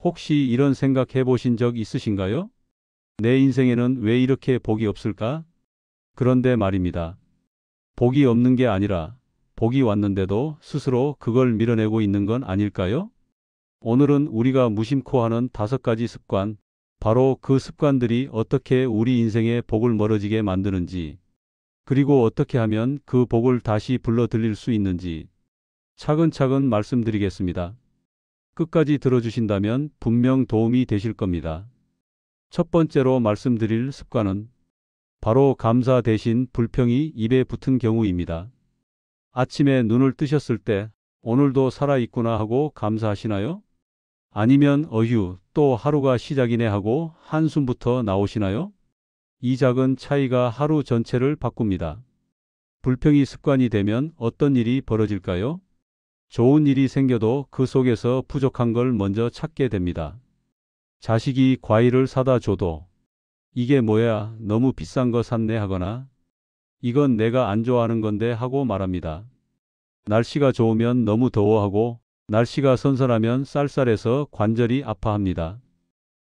혹시 이런 생각 해보신 적 있으신가요? 내 인생에는 왜 이렇게 복이 없을까? 그런데 말입니다. 복이 없는 게 아니라 복이 왔는데도 스스로 그걸 밀어내고 있는 건 아닐까요? 오늘은 우리가 무심코 하는 5가지 습관, 바로 그 습관들이 어떻게 우리 인생의 복을 멀어지게 만드는지, 그리고 어떻게 하면 그 복을 다시 불러들일 수 있는지 차근차근 말씀드리겠습니다. 끝까지 들어주신다면 분명 도움이 되실 겁니다. 첫 번째로 말씀드릴 습관은 바로 감사 대신 불평이 입에 붙은 경우입니다. 아침에 눈을 뜨셨을 때 오늘도 살아있구나 하고 감사하시나요? 아니면 어휴, 또 하루가 시작이네 하고 한숨부터 나오시나요? 이 작은 차이가 하루 전체를 바꿉니다. 불평이 습관이 되면 어떤 일이 벌어질까요? 좋은 일이 생겨도 그 속에서 부족한 걸 먼저 찾게 됩니다. 자식이 과일을 사다 줘도 이게 뭐야, 너무 비싼 거 샀네 하거나 이건 내가 안 좋아하는 건데 하고 말합니다. 날씨가 좋으면 너무 더워하고 날씨가 선선하면 쌀쌀해서 관절이 아파합니다.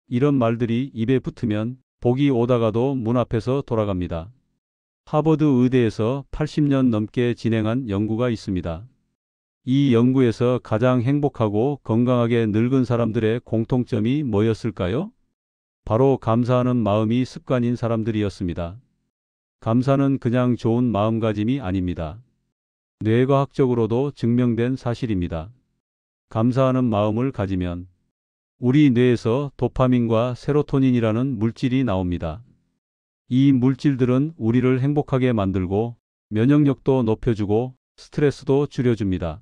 이런 말들이 입에 붙으면 복이 오다가도 문 앞에서 돌아갑니다. 하버드 의대에서 80년 넘게 진행한 연구가 있습니다. 이 연구에서 가장 행복하고 건강하게 늙은 사람들의 공통점이 뭐였을까요? 바로 감사하는 마음이 습관인 사람들이었습니다. 감사는 그냥 좋은 마음가짐이 아닙니다. 뇌과학적으로도 증명된 사실입니다. 감사하는 마음을 가지면 우리 뇌에서 도파민과 세로토닌이라는 물질이 나옵니다. 이 물질들은 우리를 행복하게 만들고 면역력도 높여주고 스트레스도 줄여줍니다.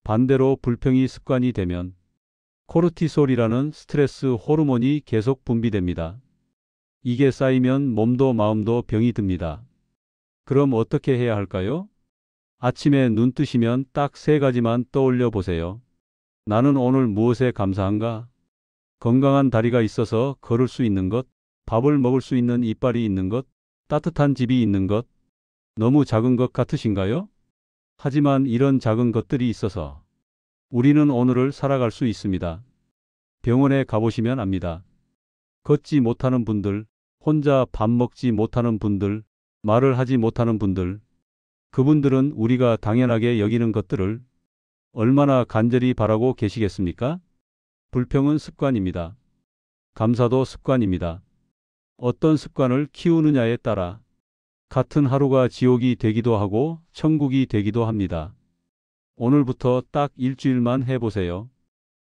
반대로 불평이 습관이 되면 코르티솔이라는 스트레스 호르몬이 계속 분비됩니다. 이게 쌓이면 몸도 마음도 병이 듭니다. 그럼 어떻게 해야 할까요? 아침에 눈 뜨시면 딱 3가지만 떠올려 보세요. 나는 오늘 무엇에 감사한가? 건강한 다리가 있어서 걸을 수 있는 것, 밥을 먹을 수 있는 이빨이 있는 것, 따뜻한 집이 있는 것. 너무 작은 것 같으신가요? 하지만 이런 작은 것들이 있어서 우리는 오늘을 살아갈 수 있습니다. 병원에 가보시면 압니다. 걷지 못하는 분들, 혼자 밥 먹지 못하는 분들, 말을 하지 못하는 분들, 그분들은 우리가 당연하게 여기는 것들을 얼마나 간절히 바라고 계시겠습니까? 불평은 습관입니다. 감사도 습관입니다. 어떤 습관을 키우느냐에 따라 같은 하루가 지옥이 되기도 하고 천국이 되기도 합니다. 오늘부터 딱 일주일만 해보세요.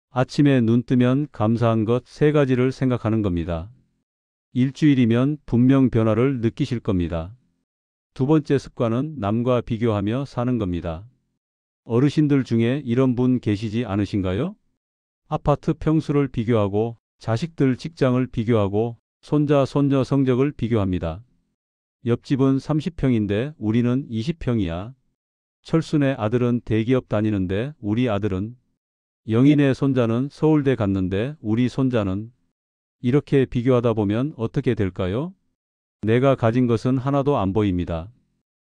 아침에 눈 뜨면 감사한 것 3가지를 생각하는 겁니다. 일주일이면 분명 변화를 느끼실 겁니다. 두 번째 습관은 남과 비교하며 사는 겁니다. 어르신들 중에 이런 분 계시지 않으신가요? 아파트 평수를 비교하고 자식들 직장을 비교하고 손자 손녀 성적을 비교합니다. 옆집은 30평인데 우리는 20평이야. 철순의 아들은 대기업 다니는데 우리 아들은, 영인의 손자는 서울대 갔는데 우리 손자는. 이렇게 비교하다 보면 어떻게 될까요? 내가 가진 것은 하나도 안 보입니다.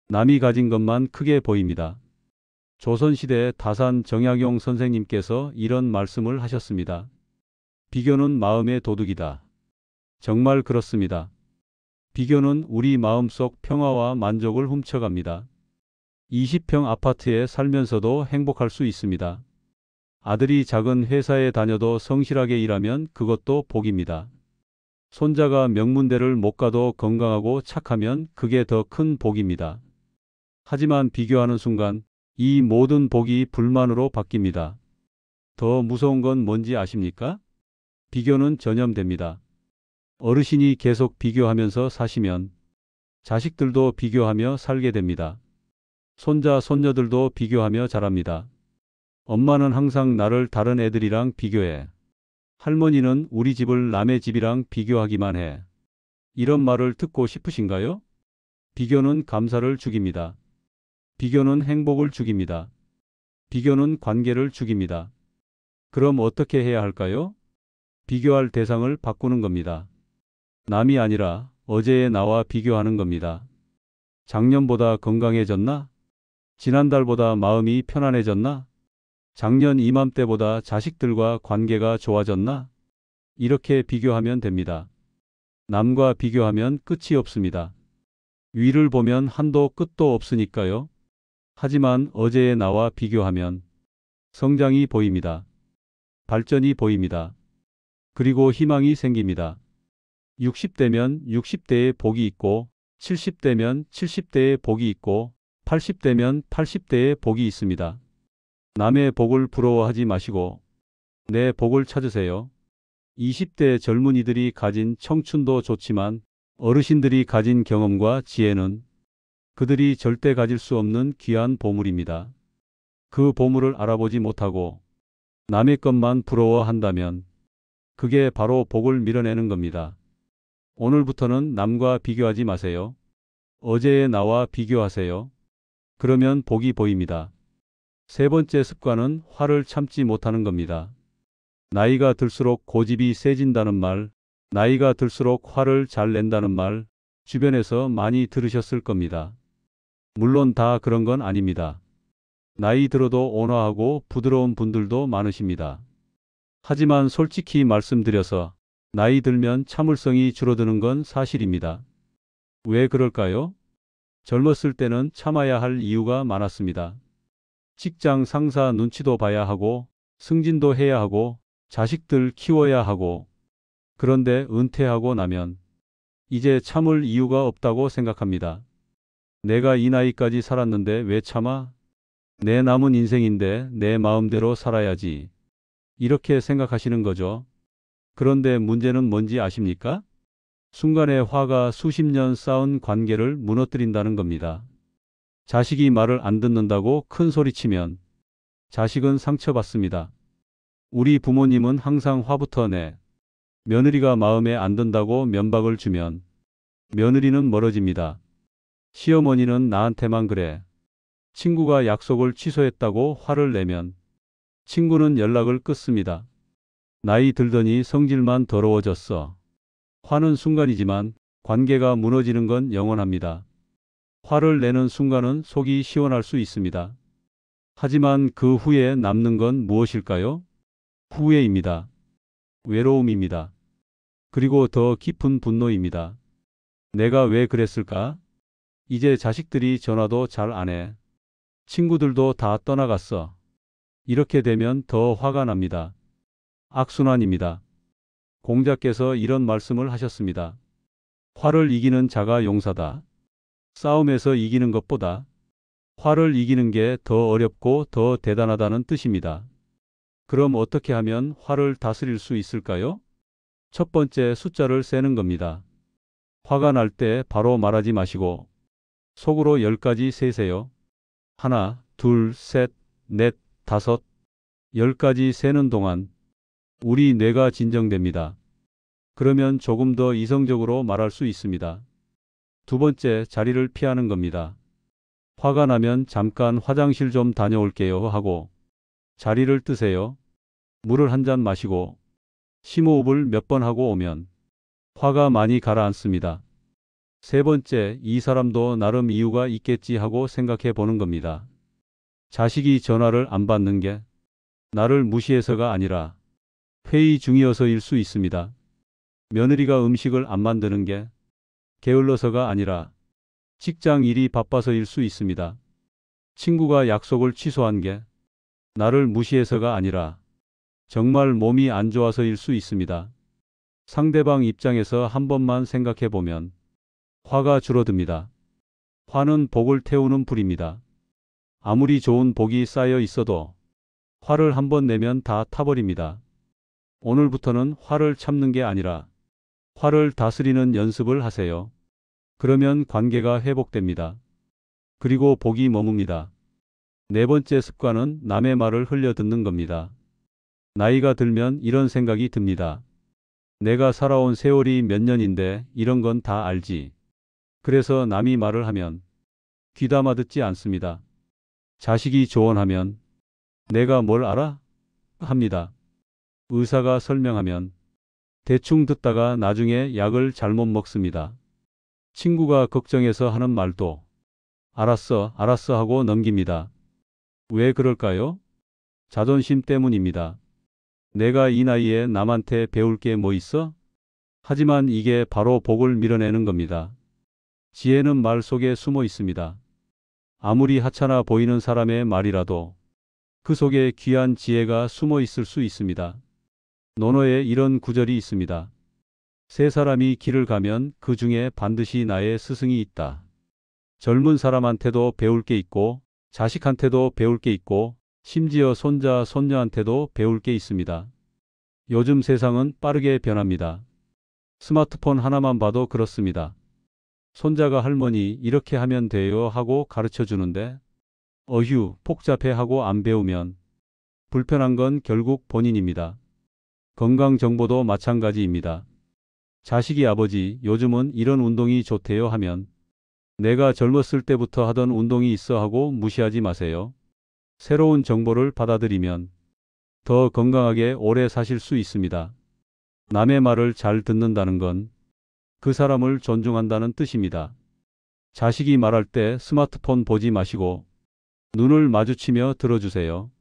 남이 가진 것만 크게 보입니다. 조선시대 다산 정약용 선생님께서 이런 말씀을 하셨습니다. 비교는 마음의 도둑이다. 정말 그렇습니다. 비교는 우리 마음속 평화와 만족을 훔쳐갑니다. 20평 아파트에 살면서도 행복할 수 있습니다. 아들이 작은 회사에 다녀도 성실하게 일하면 그것도 복입니다. 손자가 명문대를 못 가도 건강하고 착하면 그게 더 큰 복입니다. 하지만 비교하는 순간 이 모든 복이 불만으로 바뀝니다. 더 무서운 건 뭔지 아십니까? 비교는 전염됩니다. 어르신이 계속 비교하면서 사시면 자식들도 비교하며 살게 됩니다. 손자, 손녀들도 비교하며 자랍니다. 엄마는 항상 나를 다른 애들이랑 비교해. 할머니는 우리 집을 남의 집이랑 비교하기만 해. 이런 말을 듣고 싶으신가요? 비교는 감사를 죽입니다. 비교는 행복을 죽입니다. 비교는 관계를 죽입니다. 그럼 어떻게 해야 할까요? 비교할 대상을 바꾸는 겁니다. 남이 아니라 어제의 나와 비교하는 겁니다. 작년보다 건강해졌나? 지난달보다 마음이 편안해졌나? 작년 이맘때보다 자식들과 관계가 좋아졌나? 이렇게 비교하면 됩니다. 남과 비교하면 끝이 없습니다. 위를 보면 한도 끝도 없으니까요. 하지만 어제의 나와 비교하면 성장이 보입니다. 발전이 보입니다. 그리고 희망이 생깁니다. 60대면 60대의 복이 있고 70대면 70대의 복이 있고 80대면 80대의 복이 있습니다. 남의 복을 부러워하지 마시고 내 복을 찾으세요. 20대 젊은이들이 가진 청춘도 좋지만 어르신들이 가진 경험과 지혜는 그들이 절대 가질 수 없는 귀한 보물입니다. 그 보물을 알아보지 못하고 남의 것만 부러워한다면 그게 바로 복을 밀어내는 겁니다. 오늘부터는 남과 비교하지 마세요. 어제의 나와 비교하세요. 그러면 복이 보입니다. 세 번째 습관은 화를 참지 못하는 겁니다. 나이가 들수록 고집이 세진다는 말, 나이가 들수록 화를 잘 낸다는 말, 주변에서 많이 들으셨을 겁니다. 물론 다 그런 건 아닙니다. 나이 들어도 온화하고 부드러운 분들도 많으십니다. 하지만 솔직히 말씀드려서 나이 들면 참을성이 줄어드는 건 사실입니다. 왜 그럴까요? 젊었을 때는 참아야 할 이유가 많았습니다. 직장 상사 눈치도 봐야 하고, 승진도 해야 하고, 자식들 키워야 하고. 그런데 은퇴하고 나면 이제 참을 이유가 없다고 생각합니다. 내가 이 나이까지 살았는데 왜 참아? 내 남은 인생인데 내 마음대로 살아야지. 이렇게 생각하시는 거죠. 그런데 문제는 뭔지 아십니까? 순간의 화가 수십 년 쌓은 관계를 무너뜨린다는 겁니다. 자식이 말을 안 듣는다고 큰 소리치면 자식은 상처받습니다. 우리 부모님은 항상 화부터 내. 며느리가 마음에 안 든다고 면박을 주면 며느리는 멀어집니다. 시어머니는 나한테만 그래. 친구가 약속을 취소했다고 화를 내면 친구는 연락을 끊습니다. 나이 들더니 성질만 더러워졌어. 화는 순간이지만 관계가 무너지는 건 영원합니다. 화를 내는 순간은 속이 시원할 수 있습니다. 하지만 그 후에 남는 건 무엇일까요? 후회입니다. 외로움입니다. 그리고 더 깊은 분노입니다. 내가 왜 그랬을까? 이제 자식들이 전화도 잘 안 해. 친구들도 다 떠나갔어. 이렇게 되면 더 화가 납니다. 악순환입니다. 공자께서 이런 말씀을 하셨습니다. 화를 이기는 자가 용사다. 싸움에서 이기는 것보다 화를 이기는 게 더 어렵고 더 대단하다는 뜻입니다. 그럼 어떻게 하면 화를 다스릴 수 있을까요? 첫 번째, 숫자를 세는 겁니다. 화가 날 때 바로 말하지 마시고 속으로 10까지 세세요. 하나, 둘, 셋, 넷, 다섯, 10까지 세는 동안 우리 뇌가 진정됩니다. 그러면 조금 더 이성적으로 말할 수 있습니다. 두 번째, 자리를 피하는 겁니다. 화가 나면 잠깐 화장실 좀 다녀올게요 하고 자리를 뜨세요. 물을 한 잔 마시고 심호흡을 몇 번 하고 오면 화가 많이 가라앉습니다. 세 번째, 이 사람도 나름 이유가 있겠지 하고 생각해 보는 겁니다. 자식이 전화를 안 받는 게 나를 무시해서가 아니라 회의 중이어서일 수 있습니다. 며느리가 음식을 안 만드는 게 게을러서가 아니라 직장 일이 바빠서일 수 있습니다. 친구가 약속을 취소한 게 나를 무시해서가 아니라 정말 몸이 안 좋아서일 수 있습니다. 상대방 입장에서 한 번만 생각해 보면 화가 줄어듭니다. 화는 복을 태우는 불입니다. 아무리 좋은 복이 쌓여 있어도 화를 한 번 내면 다 타버립니다. 오늘부터는 화를 참는 게 아니라 화를 다스리는 연습을 하세요. 그러면 관계가 회복됩니다. 그리고 복이 머뭅니다. 네 번째 습관은 남의 말을 흘려 듣는 겁니다. 나이가 들면 이런 생각이 듭니다. 내가 살아온 세월이 몇 년인데 이런 건 다 알지. 그래서 남이 말을 하면 귀담아 듣지 않습니다. 자식이 조언하면 내가 뭘 알아? 합니다. 의사가 설명하면 대충 듣다가 나중에 약을 잘못 먹습니다. 친구가 걱정해서 하는 말도 알았어, 알았어 하고 넘깁니다. 왜 그럴까요? 자존심 때문입니다. 내가 이 나이에 남한테 배울 게 뭐 있어? 하지만 이게 바로 복을 밀어내는 겁니다. 지혜는 말 속에 숨어 있습니다. 아무리 하찮아 보이는 사람의 말이라도 그 속에 귀한 지혜가 숨어 있을 수 있습니다. 논어에 이런 구절이 있습니다. 세 사람이 길을 가면 그 중에 반드시 나의 스승이 있다. 젊은 사람한테도 배울 게 있고 자식한테도 배울 게 있고 심지어 손자, 손녀한테도 배울 게 있습니다. 요즘 세상은 빠르게 변합니다. 스마트폰 하나만 봐도 그렇습니다. 손자가 할머니 이렇게 하면 돼요 하고 가르쳐 주는데 어휴 복잡해 하고 안 배우면 불편한 건 결국 본인입니다. 건강 정보도 마찬가지입니다. 자식이 아버지 요즘은 이런 운동이 좋대요 하면 내가 젊었을 때부터 하던 운동이 있어 하고 무시하지 마세요. 새로운 정보를 받아들이면 더 건강하게 오래 사실 수 있습니다. 남의 말을 잘 듣는다는 건 그 사람을 존중한다는 뜻입니다. 자식이 말할 때 스마트폰 보지 마시고 눈을 마주치며 들어주세요.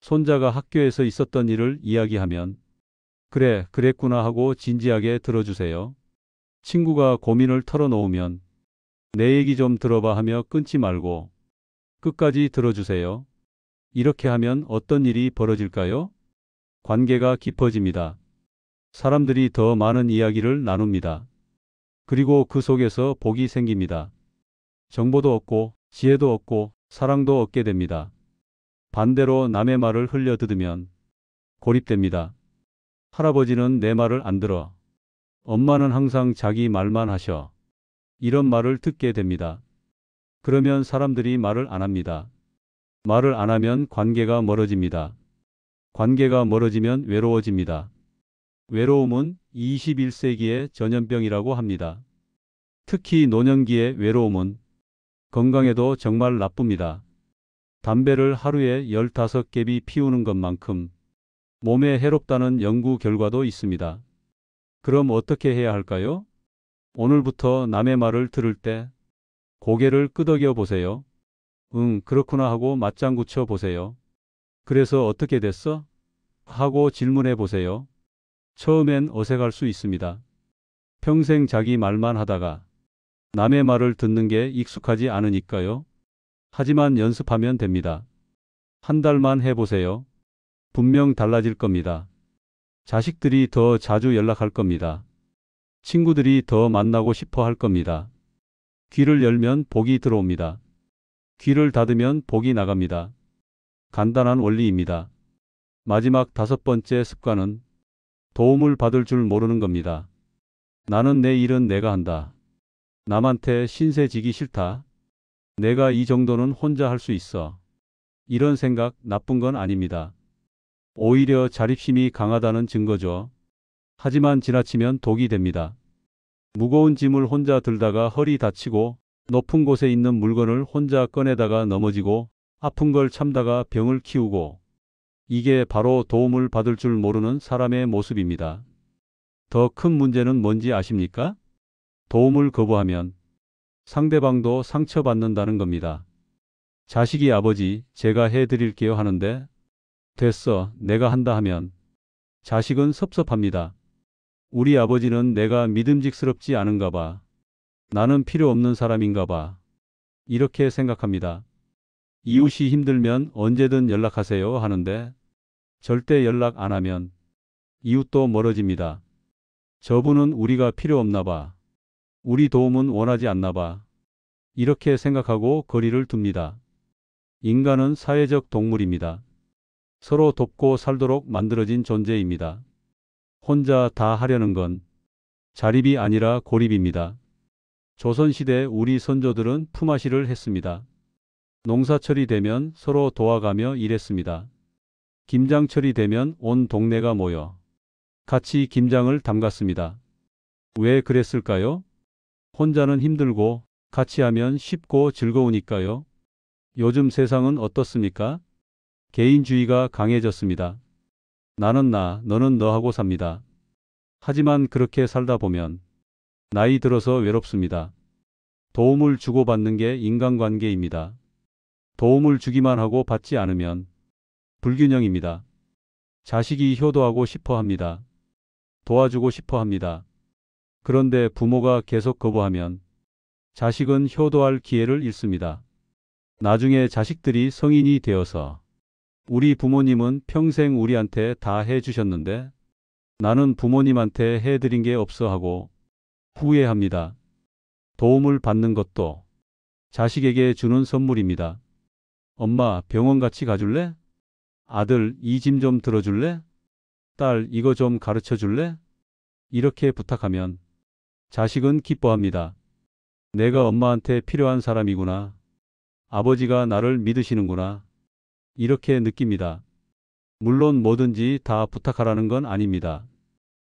손자가 학교에서 있었던 일을 이야기하면 그래, 그랬구나 하고 진지하게 들어주세요. 친구가 고민을 털어놓으면 내 얘기 좀 들어봐 하며 끊지 말고 끝까지 들어주세요. 이렇게 하면 어떤 일이 벌어질까요? 관계가 깊어집니다. 사람들이 더 많은 이야기를 나눕니다. 그리고 그 속에서 복이 생깁니다. 정보도 얻고 지혜도 얻고 사랑도 얻게 됩니다. 반대로 남의 말을 흘려 듣으면 고립됩니다. 할아버지는 내 말을 안 들어. 엄마는 항상 자기 말만 하셔. 이런 말을 듣게 됩니다. 그러면 사람들이 말을 안 합니다. 말을 안 하면 관계가 멀어집니다. 관계가 멀어지면 외로워집니다. 외로움은 21세기의 전염병이라고 합니다. 특히 노년기의 외로움은 건강에도 정말 나쁩니다. 담배를 하루에 15갭이 피우는 것만큼 몸에 해롭다는 연구 결과도 있습니다. 그럼 어떻게 해야 할까요? 오늘부터 남의 말을 들을 때 고개를 끄덕여 보세요. 응, 그렇구나 하고 맞장구 쳐 보세요. 그래서 어떻게 됐어? 하고 질문해 보세요. 처음엔 어색할 수 있습니다. 평생 자기 말만 하다가 남의 말을 듣는 게 익숙하지 않으니까요. 하지만 연습하면 됩니다. 한 달만 해보세요. 분명 달라질 겁니다. 자식들이 더 자주 연락할 겁니다. 친구들이 더 만나고 싶어 할 겁니다. 귀를 열면 복이 들어옵니다. 귀를 닫으면 복이 나갑니다. 간단한 원리입니다. 마지막 5번째 습관은 도움을 받을 줄 모르는 겁니다. 나는 내 일은 내가 한다. 남한테 신세 지기 싫다. 내가 이 정도는 혼자 할 수 있어. 이런 생각 나쁜 건 아닙니다. 오히려 자립심이 강하다는 증거죠. 하지만 지나치면 독이 됩니다. 무거운 짐을 혼자 들다가 허리 다치고 높은 곳에 있는 물건을 혼자 꺼내다가 넘어지고 아픈 걸 참다가 병을 키우고 이게 바로 도움을 받을 줄 모르는 사람의 모습입니다. 더 큰 문제는 뭔지 아십니까? 도움을 거부하면 상대방도 상처받는다는 겁니다. 자식이 아버지, 제가 해드릴게요 하는데 됐어, 내가 한다 하면 자식은 섭섭합니다. 우리 아버지는 내가 믿음직스럽지 않은가 봐. 나는 필요 없는 사람인가 봐. 이렇게 생각합니다. 이웃이 힘들면 언제든 연락하세요 하는데 절대 연락 안 하면 이웃도 멀어집니다. 저분은 우리가 필요 없나 봐. 우리 도움은 원하지 않나 봐. 이렇게 생각하고 거리를 둡니다. 인간은 사회적 동물입니다. 서로 돕고 살도록 만들어진 존재입니다. 혼자 다 하려는 건 자립이 아니라 고립입니다. 조선시대 우리 선조들은 품앗이를 했습니다. 농사철이 되면 서로 도와가며 일했습니다. 김장철이 되면 온 동네가 모여 같이 김장을 담갔습니다. 왜 그랬을까요? 혼자는 힘들고 같이 하면 쉽고 즐거우니까요. 요즘 세상은 어떻습니까? 개인주의가 강해졌습니다. 나는 나, 너는 너 하고 삽니다. 하지만 그렇게 살다 보면 나이 들어서 외롭습니다. 도움을 주고받는 게 인간관계입니다. 도움을 주기만 하고 받지 않으면 불균형입니다. 자식이 효도하고 싶어 합니다. 도와주고 싶어 합니다. 그런데 부모가 계속 거부하면 자식은 효도할 기회를 잃습니다. 나중에 자식들이 성인이 되어서 우리 부모님은 평생 우리한테 다 해주셨는데 나는 부모님한테 해드린 게 없어 하고 후회합니다. 도움을 받는 것도 자식에게 주는 선물입니다. 엄마, 병원 같이 가줄래? 아들, 이 짐 좀 들어줄래? 딸, 이거 좀 가르쳐 줄래? 이렇게 부탁하면 자식은 기뻐합니다. 내가 엄마한테 필요한 사람이구나. 아버지가 나를 믿으시는구나. 이렇게 느낍니다. 물론 뭐든지 다 부탁하라는 건 아닙니다.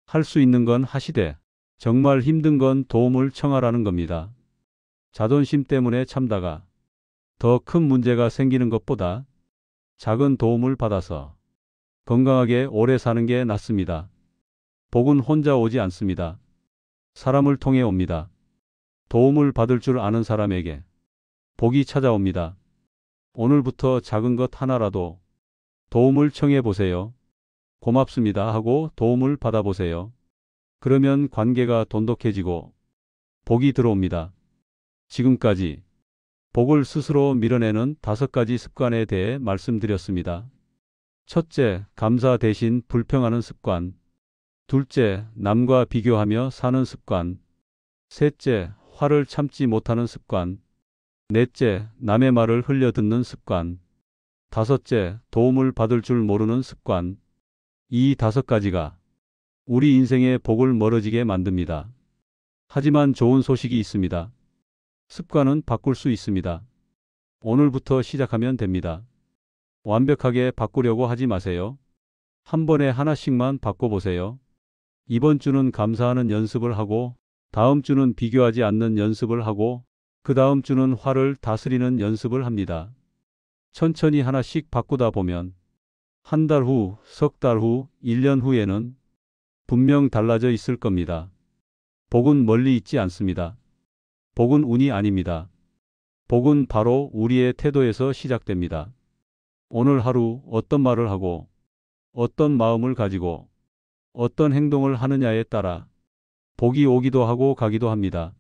할 수 있는 건 하시되 정말 힘든 건 도움을 청하라는 겁니다. 자존심 때문에 참다가 더 큰 문제가 생기는 것보다 작은 도움을 받아서 건강하게 오래 사는 게 낫습니다. 복은 혼자 오지 않습니다. 사람을 통해 옵니다. 도움을 받을 줄 아는 사람에게 복이 찾아옵니다. 오늘부터 작은 것 하나라도 도움을 청해 보세요. 고맙습니다 하고 도움을 받아보세요. 그러면 관계가 돈독해지고 복이 들어옵니다. 지금까지 복을 스스로 밀어내는 5가지 습관에 대해 말씀드렸습니다. 첫째, 감사 대신 불평하는 습관. 둘째, 남과 비교하며 사는 습관. 셋째, 화를 참지 못하는 습관. 넷째, 남의 말을 흘려 듣는 습관. 다섯째, 도움을 받을 줄 모르는 습관. 이 5가지가 우리 인생의 복을 멀어지게 만듭니다. 하지만 좋은 소식이 있습니다. 습관은 바꿀 수 있습니다. 오늘부터 시작하면 됩니다. 완벽하게 바꾸려고 하지 마세요. 한 번에 하나씩만 바꿔보세요. 이번 주는 감사하는 연습을 하고, 다음 주는 비교하지 않는 연습을 하고, 그 다음 주는 화를 다스리는 연습을 합니다. 천천히 하나씩 바꾸다 보면 한 달 후, 석 달 후, 1년 후에는 분명 달라져 있을 겁니다. 복은 멀리 있지 않습니다. 복은 운이 아닙니다. 복은 바로 우리의 태도에서 시작됩니다. 오늘 하루 어떤 말을 하고 어떤 마음을 가지고 어떤 행동을 하느냐에 따라 복이 오기도 하고 가기도 합니다.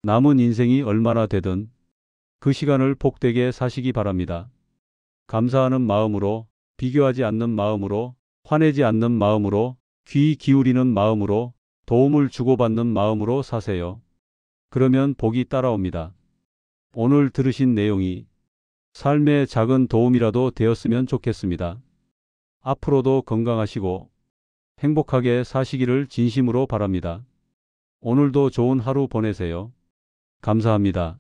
남은 인생이 얼마나 되든 그 시간을 복되게 사시기 바랍니다. 감사하는 마음으로, 비교하지 않는 마음으로, 화내지 않는 마음으로, 귀 기울이는 마음으로, 도움을 주고받는 마음으로 사세요. 그러면 복이 따라옵니다. 오늘 들으신 내용이 삶의 작은 도움이라도 되었으면 좋겠습니다. 앞으로도 건강하시고 행복하게 사시기를 진심으로 바랍니다. 오늘도 좋은 하루 보내세요. 감사합니다.